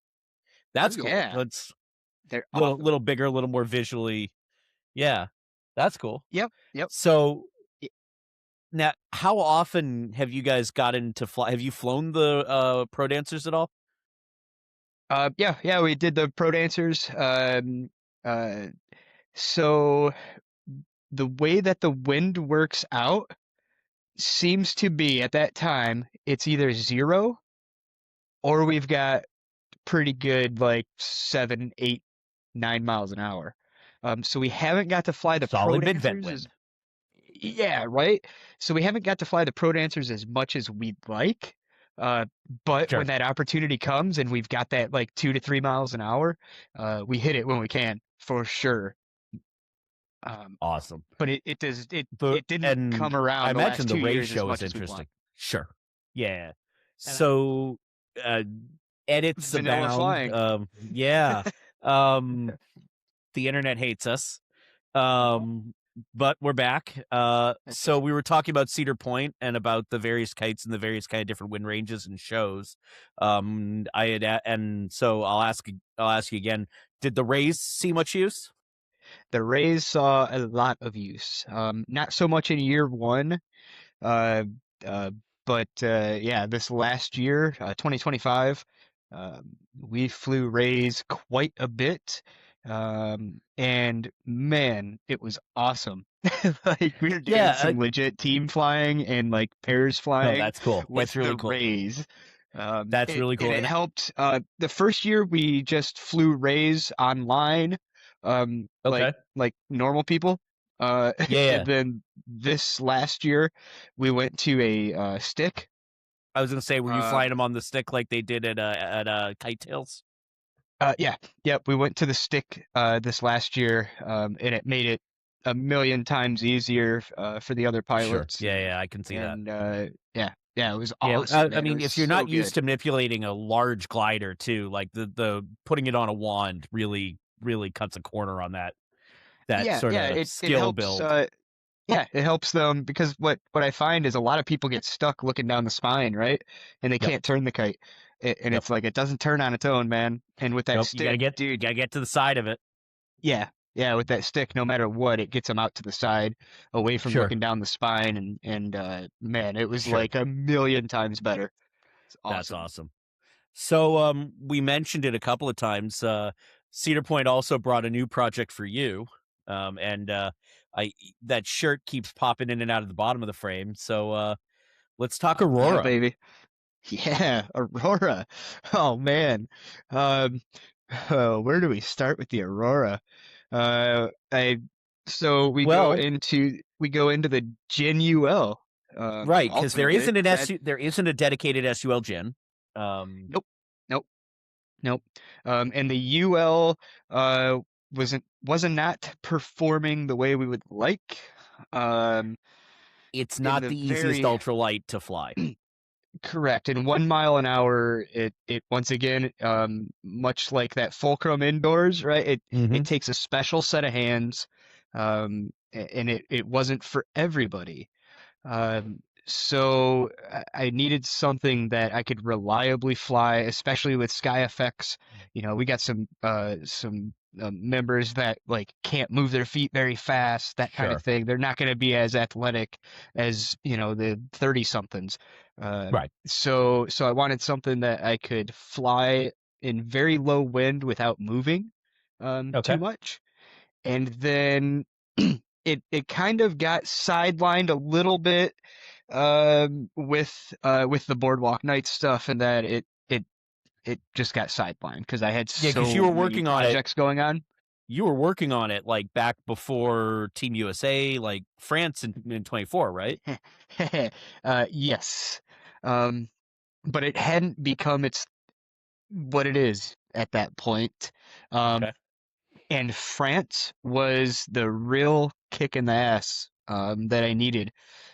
That's cool. yeah. That's They're awesome. little bigger, a little more visually. Yeah, that's cool. Yep. Yep. So Y- now, how often have you guys gotten to fly? Have you flown the pro dancers at all? Yeah, yeah, we did the pro dancers. Uh, so the way that the wind works out seems to be at that time, it's either 0 or we've got pretty good like 7, 8, 9 miles an hour. So we haven't got to fly the pro Solid mid-vent dancers as wind. yeah, right. So we haven't got to fly the pro dancers as much as we'd like. Uh, but when Sure. that opportunity comes and we've got that like 2 to 3 miles an hour, we hit it when we can for sure. Um, Awesome. but it does The it didn't and come I around the imagine last the two Ray years as show is much as we'd want. interesting. Sure. Yeah. And I, So uh edits vanilla abound. flying. Yeah. Um the internet hates us. Well, But we're back. that's So right. we were talking about Cedar Point and about the various kites and the various kind of different wind ranges and shows. And so I'll ask you again. Did the Rays see much use? The Rays saw a lot of use. Not so much in year one. Uh, uh, but yeah, this last year, 2025, we flew Rays quite a bit. And man, it was awesome. Like we were doing Yeah. some legit team flying and like pairs No, flying that's cool. with That's really the cool. Rays. That's really And cool. it And helped. The first year we just flew Rays online, okay. like normal people. Yeah, And yeah. then this last year we went to a stick. I was gonna say, were you Uh, flying them on the stick like they did at Kite Tails? yeah, yep. We went to the stick this last year, and it made it a million times easier for the other Sure. pilots, Yeah, yeah, I can see that. and yeah, yeah, it was Yeah, awesome, I man. It mean, was if you're so not used good. to manipulating a large glider too, like the putting it on a wand really cuts a corner on that Yeah, sort yeah. of It skill helps. build. Yeah, it helps them because what I find is a lot of people get stuck looking down the spine, right? And they Yep, can't turn the kite. And yep, it's like it doesn't turn on its own, man. And with that nope. stick, You dude, gotta get to the side of it. yeah, yeah, with that stick, no matter what, it gets them out to the side, away from Sure, looking down the spine, and man, it was sure. like a million times better. It's That's awesome. awesome. So we mentioned it a couple of times. Cedar Point also brought a new project for you. And I that shirt keeps popping in and out of the bottom of the frame. So let's talk Yeah, Aurora. baby. Yeah, Aurora. Oh man. Um, where do we start with the Aurora? I so Well, we go into the Djinn UL, right, because ultimate good. That there isn't a dedicated SUL Djinn. Um, nope, nope, nope. And the UL wasn't not performing the way we would like. Um, it's in not the the easiest very ultralight to fly. correct. In 1 mile an hour, it once again, much like that fulcrum indoors, right? It Hmm. takes a special set of hands, and it wasn't for everybody. So I needed something that I could reliably fly, especially with SkyFX. You know, we got some members that like can't move their feet very fast, that kind of Sure. thing. They're not going to be as athletic as, the 30 somethings. Right. So I wanted something that I could fly in very low wind without moving too Okay. much. And then it kind of got sidelined a little bit with the Boardwalk Night stuff, and that it just got sidelined because I had Yeah, because you so were many working on it. projects going on. You were working on it like back before Team USA, like France in 24, right? Yes. Um, but it hadn't become its what it is at that point. Um, Okay. and France was the real kick in the ass that I needed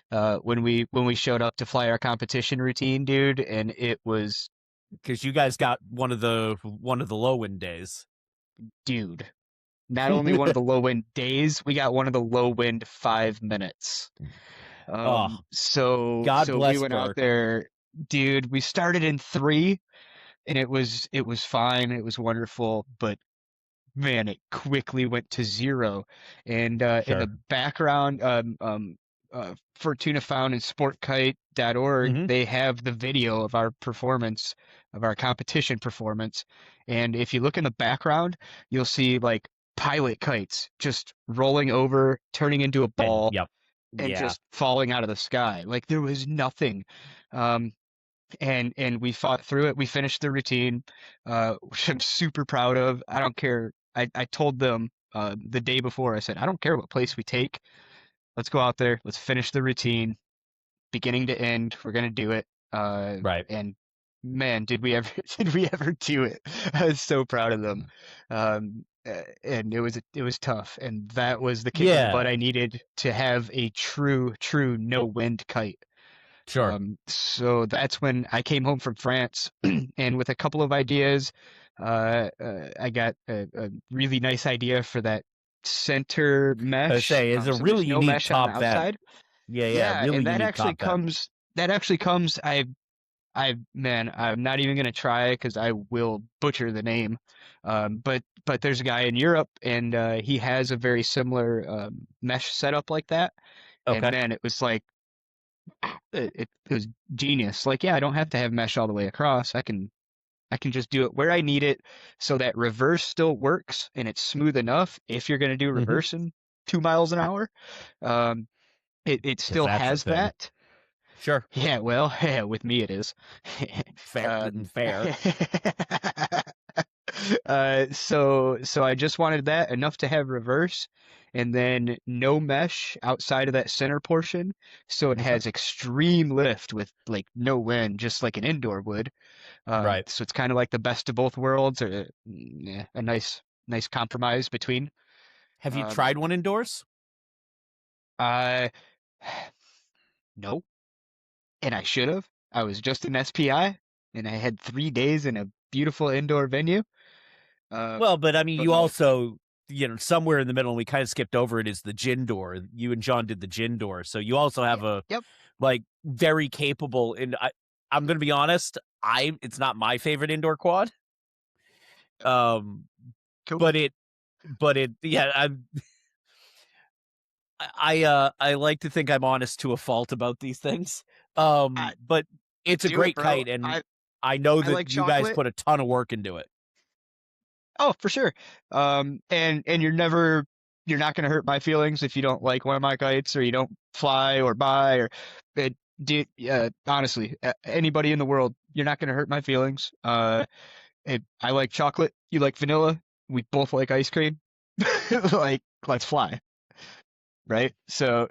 when we showed up to fly our competition routine, dude, and it was, Because you guys got one of the low wind days. dude, not only one of the low wind days, we got one of the low wind 5 minutes. Oh, So God so we bless went out Burke. there, dude. We started in three, and it was fine. It was wonderful, but man, it quickly went to zero. And in the Sure. background, Fortuna found and sportkite.org, Hmm. they have the video of our performance, of our competition performance. And if you look in the background, you'll see like pilot kites just rolling over, turning into a And ball, yep. and Yeah. just falling out of the sky. Like there was nothing. Um, and we fought through it. We finished the routine, which I'm super proud of. I don't care. I told them the day before. I said, I don't care what place we take. Let's go out there. Let's finish the routine, beginning to end. We're gonna do it. Right. And man, did we ever did we ever do it? I was so proud of them. And it was tough, and that was the kick in the butt Yeah. I needed to have a true no wind kite. Sure. So that's when I came home from France, and with a couple of ideas, I got a really nice idea for that center I mesh. say it's a So there's really no unique mesh on the top vent. outside. Yeah, yeah, Yeah, really and that unique actually top vent. comes. That actually comes. Man, I'm not even gonna try because I will butcher the name. But there's a guy in Europe, and he has a very similar mesh setup like that. And Okay. man, it was like it was genius. Like, yeah, I don't have to have mesh all the way across. I can just do it where I need it so that reverse still works and it's smooth enough if you're going to do Hmm. reverse in 2 miles an hour. Um, it Because still that's a has thing. that. Sure. Yeah, well, yeah, with me it is. Fair and um, fair. so I just wanted that enough to have reverse, and then no mesh outside of that center portion, so it Okay. has extreme lift with like no wind, just like an indoor would. Right. So it's kind of like the best of both worlds, or yeah, a nice compromise between. Have you Um, tried one indoors? I no, and I should have. I was just an SPI, and I had 3 days in a beautiful indoor venue. Well, but I mean, But you also, somewhere in the middle, and we kind of skipped over it, is the Djinn door. You and John did the Djinn door. So you also yeah, have a, yep, like, very capable, and I'm going to be honest, it's not my favorite indoor quad. Um, cool. but yeah, I like to think I'm honest to a fault about these things. I But it's a do it, great bro. kite, and I I know I that like you guys chocolate. put a ton of work into it. Oh, for sure. And you're not gonna hurt my feelings if you don't like one of my kites or you don't fly or buy or it. Honestly, anybody in the world, you're not gonna hurt my feelings. I like chocolate. You like vanilla. We both like ice cream. Like, let's fly, right? So,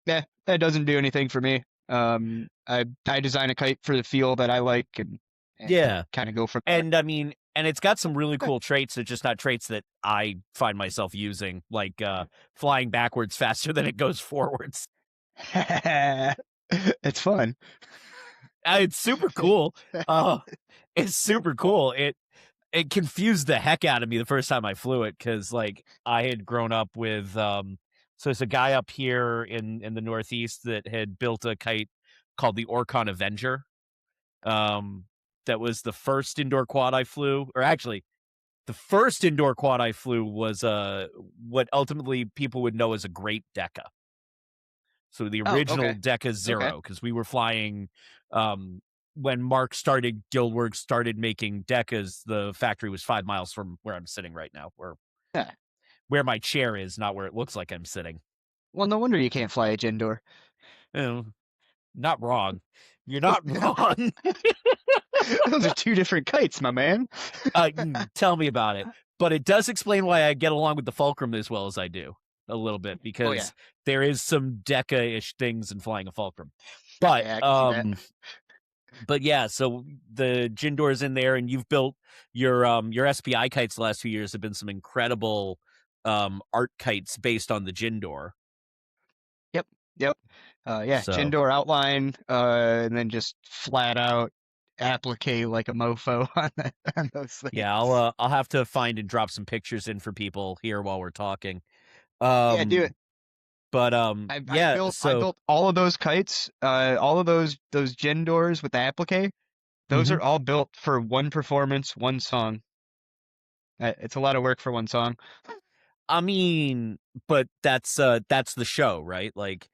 yeah, that doesn't do anything for me. I design a kite for the feel that I like and Yeah. kind of go from there. And I mean, and it's got some really cool traits. They're just not traits that I find myself using, like flying backwards faster than it goes forwards. It's fun. It's super cool. Uh, it's super cool. It confused the heck out of me the first time I flew it because like I had grown up with so there's a guy up here in the Northeast that had built a kite called the Orcon Avenger. Um, that was the first indoor quad I flew, or actually The first indoor quad I flew was what ultimately people would know as a Great Deca. So the Oh, original okay. Deca Okay. Zero, because we were flying when Mark started, Guildworks started making Decas. The factory was 5 miles from where I'm sitting right now, Yeah. where my chair is, not where it looks like I'm sitting. Well, no wonder you can't fly a Djinn door. Not wrong. You're not wrong. Those are two different kites, my man. Tell me about it. But it does explain why I get along with the Fulcrum as well as I do a little bit, Oh yeah. because there is some Deca-ish things in flying a Fulcrum. But Yeah, I can see that. but yeah, so the Djinn door's in there, and you've built your SPI kites the last few years have been some incredible art kites based on the Djinn door. Yep. Yep. Yeah, Djinn So door outline, and then just flat out applique like a mofo on those yeah, things. I'll have to find and drop some pictures in for people here while we're talking. Yeah, do it. But yeah, I so built all of those kites, all of those Djinn doors with the applique. Those mhm. are all built for one performance, one song. It's a lot of work for one song. I mean, but that's the show, right? Like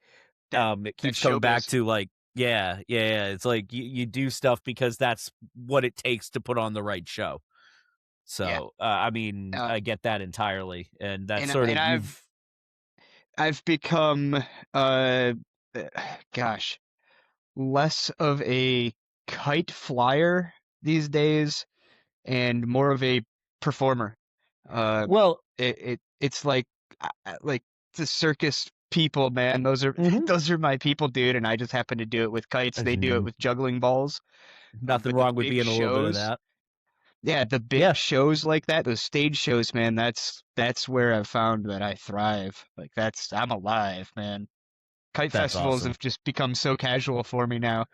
That it that's keeps coming back showbiz. to like yeah. It's like you do stuff because that's what it takes to put on the right show. Yeah. So I mean, Uh, I get that entirely, and that's and sort and of I've become uh gosh, less of a kite flyer these days and more of a performer. Uh, well, it's like the circus people, man. Those are mhm. those are my people, dude. And I just happen to do it with kites. They do it with juggling balls. Nothing But the wrong with big being a little bit of shows, that. yeah, the big Yeah, shows like that, those stage shows, man. That's where I've found that I thrive. Like I'm alive, man. Kite that's festivals awesome. have just become so casual for me now.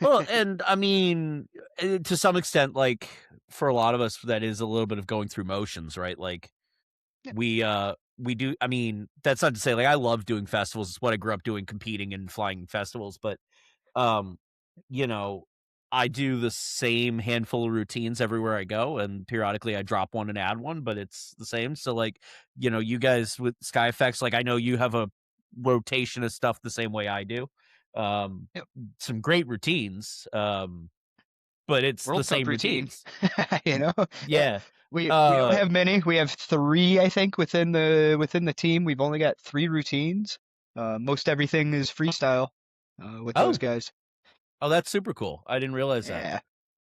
Well, and I mean, to some extent, like for a lot of us, that is a little bit of going through motions, right? Like Yeah, we do. I mean, that's not to say like I love doing festivals. It's what I grew up doing, competing and flying festivals. But um, you know, I do the same handful of routines everywhere I go, and periodically I drop one and add one, but it's the same. So like, you guys with SkyFX, like I know you have a rotation of stuff the same way I do. Um, yeah. some great routines. But it's the World Cup same routine. routines. You know? Yeah. Yeah. We don't Uh have many. We have three, I think, within the team. We've only got three routines. Most everything is freestyle with those oh, guys. that's super cool. I didn't realize that.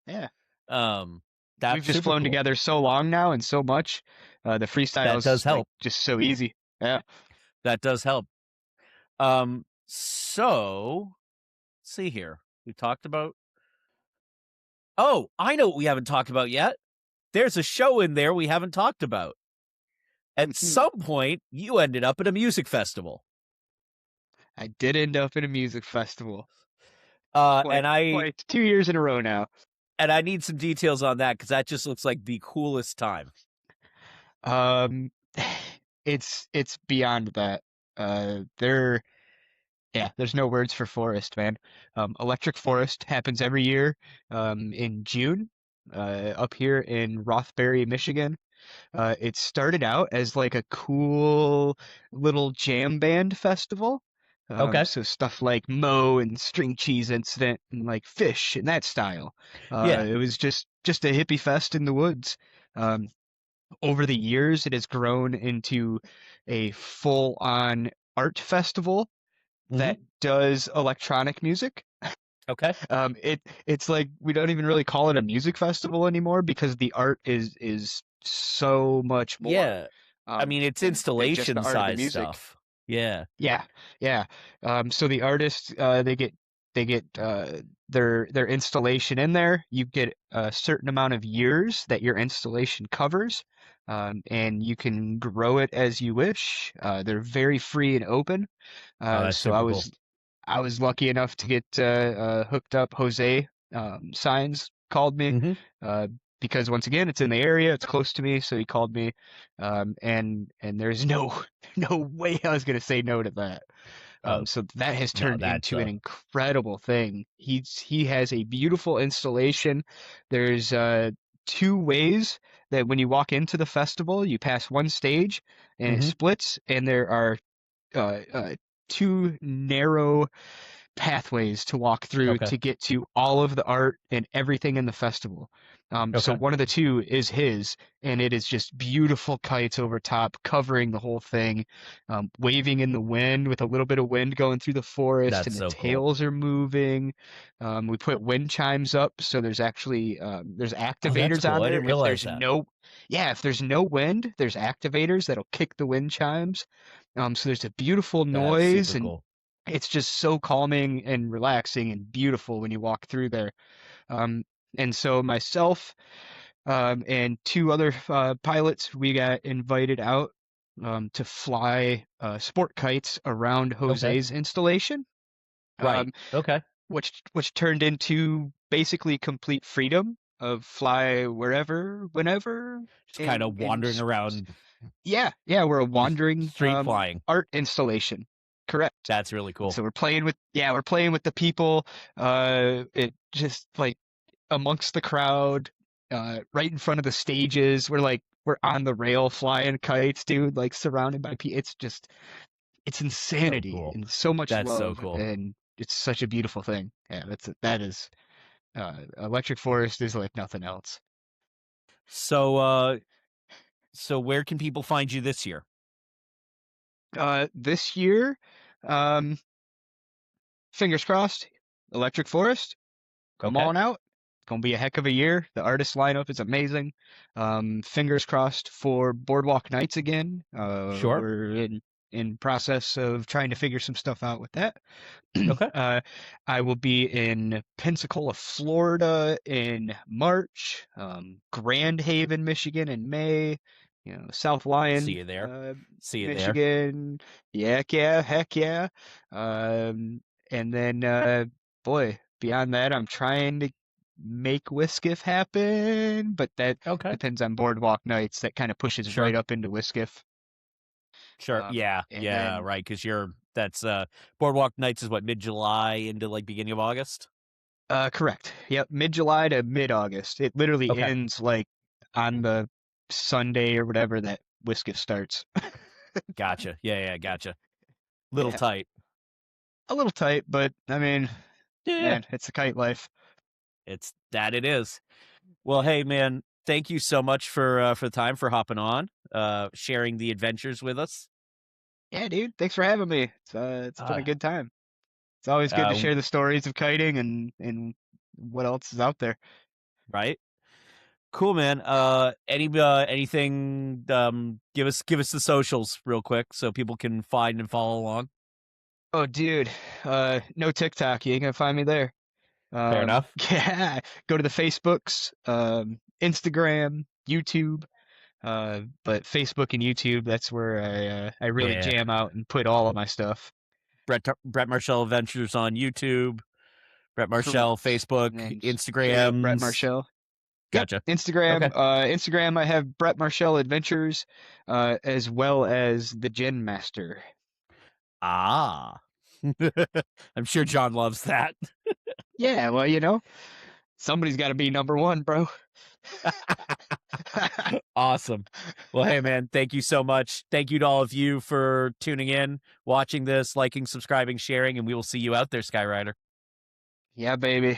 Yeah. Yeah. Um, We've that's just super flown cool. together so long now and so much. The That does freestyle's like help. just so easy. Yeah. That does help. So let's see here. We talked about. Oh, I know what we haven't talked about yet. There's a show in there we haven't talked about. At some point, you ended up at a music festival. I did end up in a music festival. Uh, Quite and I quite 2 years in a row now. and I need some details on that because that just looks like the coolest time. Um, it's beyond that. There, yeah, there's no words for forest, man. Electric Forest happens every year, in June, up here in Rothbury, Michigan. It started out as like a cool little jam band festival. Okay. So stuff like Mo and String Cheese Incident and like Fish and that style. Yeah. It was just a hippie fest in the woods. Um, Over the years, it has grown into a full-on art festival Mm-hmm. that does electronic music. Okay. It's like we don't even really call it a music festival anymore because the art is so much more Yeah. I mean, it's than just the installation art of the size music. stuff. Yeah. Yeah, yeah. So the artists, they get their installation in there. You get a certain amount of years that your installation covers, and you can grow it as you wish. They're very free and open. Oh, that's So I super cool. was I was lucky enough to get hooked up. Jose Signs called me Mm-hmm. uh, because once again it's in the area, it's close to me, so he called me, and there's no no way I was gonna say no to that. Oh, So that has no, turned into an incredible thing. He has a beautiful installation. There's two ways that when you walk into the festival, you pass one stage and it Hmm. splits, and there are two narrow pathways to walk through Okay. to get to all of the art and everything in the festival. So Okay. one of the two is his, and it is just beautiful kites over top, covering the whole thing, waving in the wind with a little bit of wind going through the forest, That's and the so cool. tails are moving. We put wind chimes up, so there's actually there's Oh, that's activators cool. on I there. didn't realize that. If there's no wind, there's activators that'll kick the wind chimes. So there's a beautiful That's noise, super and cool. it's just so calming and relaxing and beautiful when you walk through there. Um, and so myself and two other pilots, we got invited out to fly sport kites around Okay. Jose's installation, Right. um, Okay. which turned into basically complete freedom of fly wherever, whenever, Just kind of in wandering around, yeah, we're a just wandering street flying. art installation. Correct. That's really And cool. so we're playing with the people, it just like amongst the crowd, right in front of the stages. We're on the rail flying kites, dude, like surrounded by people. It's So insanity cool. and so much That's so love, cool. and it's such a beautiful thing. Yeah, that is Electric Forest is like nothing else. So, so where can people find you this year? This year, um, fingers crossed, Electric Forest. Come Okay. on out. It's gonna be a heck of a year. The artist lineup is amazing. Fingers crossed for Boardwalk Nights again. Sure. We're in process of trying to figure some stuff out with that. Okay. uh, I will be in Pensacola, Florida in March. Grand Haven, Michigan in May. South See Lyon, you there. See you there. Michigan. Yeah, heck yeah. Um, and then, boy, beyond that, I'm trying to make Whiskiff happen, but that Okay. depends on Boardwalk Nights. That kind of pushes right Sure. up into Whiskiff. Sure. Yeah. And Yeah. then Right. Because that's Boardwalk Nights is what, mid-July into like beginning of August. Correct. Yep, mid-July to mid-August. It literally Okay. ends like on the Sunday or whatever that Whiskey starts. Gotcha. Yeah. Yeah. Gotcha. Little Yeah, tight. a little tight, but I mean, Yeah. man, it's the kite life. It's that it is. Well, Yeah. hey man, thank you so much for the time for hopping on, sharing the adventures with us. Yeah, dude. Thanks for having me. It's been Uh, a good time. It's always good to uh, share the stories of kiting and what else is out there. right. Cool, man. Anything? Give us the socials real quick so people can find and follow along. Oh, dude. No TikTok. You ain't gonna find me there. Fair enough. Yeah. Go to the Facebooks, Instagram, YouTube. But Facebook and YouTube, that's where I really Yeah. jam out and put all of my stuff. Brett Marchel Adventures on YouTube. Brett Marchel Correct. Facebook, And then, yeah, Brett Instagrams. Marchel. Yep, Gotcha. Instagram. Okay. Instagram, I have Brett Marchel Adventures, as well as the Djinn Master. Ah. I'm sure John loves that. Yeah, well, somebody's got to be number one, bro. Awesome. Well, hey, man, thank you so much. Thank you to all of you for tuning in, watching this, liking, subscribing, sharing, and we will see you out there, Skyrider. Yeah, baby.